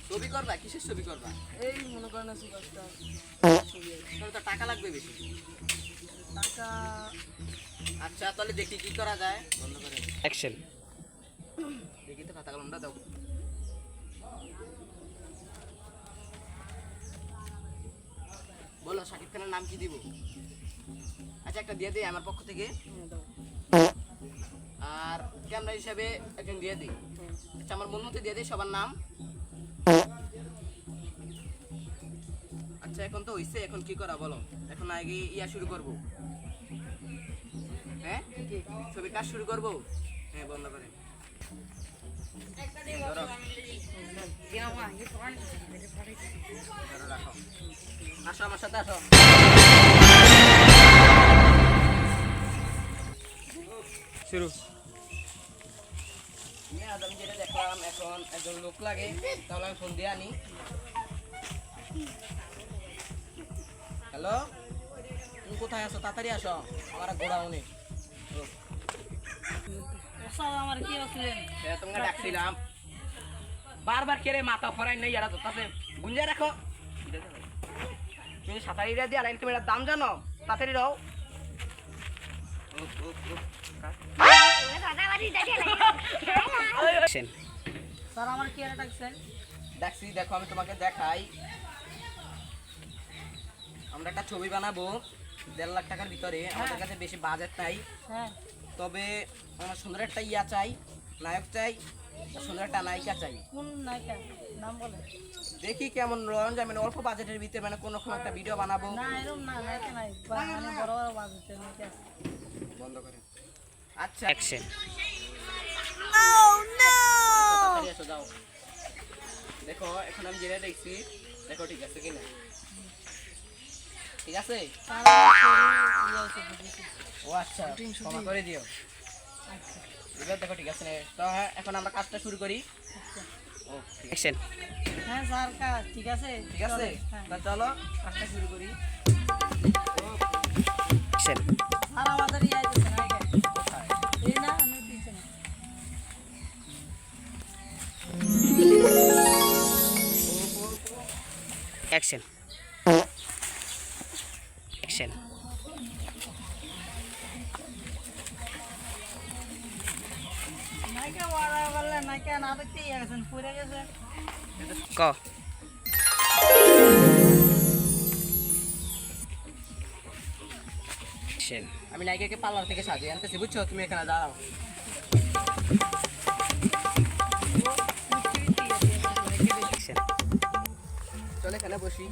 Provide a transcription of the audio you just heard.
ছবি করবা? কিসের ছবি করবা? এই মনে করেন না সুপারস্টার ছবি আছে। তাহলে তো টাকা লাগবে বেশি। টাকা আচ্ছা তাহলে দেখি কি করা যায়। বন্ধ করে অ্যাকশন। দেখি তো খাতা কলমটা দাও। বলো শাকিব খানের নাম কি দিব? আচ্ছা একটা দিয়ে দিই আমার পক্ষ থেকে। দাও। আর ক্যামেরা হিসাবে একজন দিয়ে দিই। হুম। আচ্ছা আমার মন মতো দিয়ে দিই সবার নাম। আচ্ছা এখন তো হইছে, এখন কি করা বলো? এখন আগে ইয়া শুরু করব। হ্যাঁ কি? ছবি কাজ শুরু করব। হ্যাঁ বন্ধ করে ধরো। ধরো, রাখো। আসো আমার সাথে আসো। শুরু। আজ আমি যেটা দেখলাম, এখন একজন লোক লাগে, তাহলে আমি ফোন দিয়ে আনি। হ্যালো, তুমি কোথায় আছো? তাড়াতাড়ি আসো, আমার ঘোড়া অনেক। আমার কি আছিলেন? তোমাকে ডাকছিলাম বারবার, কেড়ে মাথা ফরাই নাই এরা তো তাতে গুঞ্জে রাখো। তুমি সাঁতারিরা দিয়ে লাইন ক্যামেরার দাম জানো? তাড়াতাড়ি রাও। অ্যাকশন। স্যার আমার কি আর ডাকছেন? দেখছি, দেখো আমি তোমাকে দেখাই। আমরা একটা ছবি বানাবো 1.5 লাখ টাকার ভিতরে। আমাদের কাছে বেশি বাজেট নাই, হ্যাঁ। তবে আমার সুন্দর একটা ইয়া চাই, নায়ক চাই, আর সুন্দর একটা নায়িকা চাই। কোন নায়িকা নাম বলেন? দেখি কেমন রঞ্জ, মানে অল্প বাজেটের ভিতরে, মানে কোনো রকম একটা ভিডিও বানাবো। না এরকম না, নায়িকা নাই, মানে বড় বড় বাজেটের নায়িকা আছে। বন্ধ করে। আচ্ছা অ্যাকশন। তাড়াতাড়ি এসো, যাও। দেখো এখন আমি যেটা দেখছি, দেখো ঠিক আছে কিনা। ঠিক আছে? স্যার আমার ইয়ে হয়েছে, বুঝেছি। ও আচ্ছা, ক্ষমা করে দিও। এবার দেখো ঠিক আছে। তো হ্যাঁ, এখন আমরা কাজটা শুরু করি। ও ঠিক আছে। অ্যাকশন। হ্যাঁ স্যার কাজ ঠিক আছে। ঠিক আছে, হ্যাঁ। তা চলো কাজটা শুরু করি। অ্যাকশন। স্যার আমাদের ইয়ে আছে নায়িকা। কোথায়? এই না আমি দিচ্ছি না। অ্যাকশন। অ্যাকশন। নায়িকা ওরা বললে নায়িকা না দেখতে ইয়ে গেছেন, পড়ে গেছে। ক। অ্যাকশন। আমি নায়িকাকে পার্লার থেকে সাজিয়ে আনতেছি, বুঝছো? তুমি এখানে দাঁড়াও। অ্যাকশন। চলো এখানে বসি।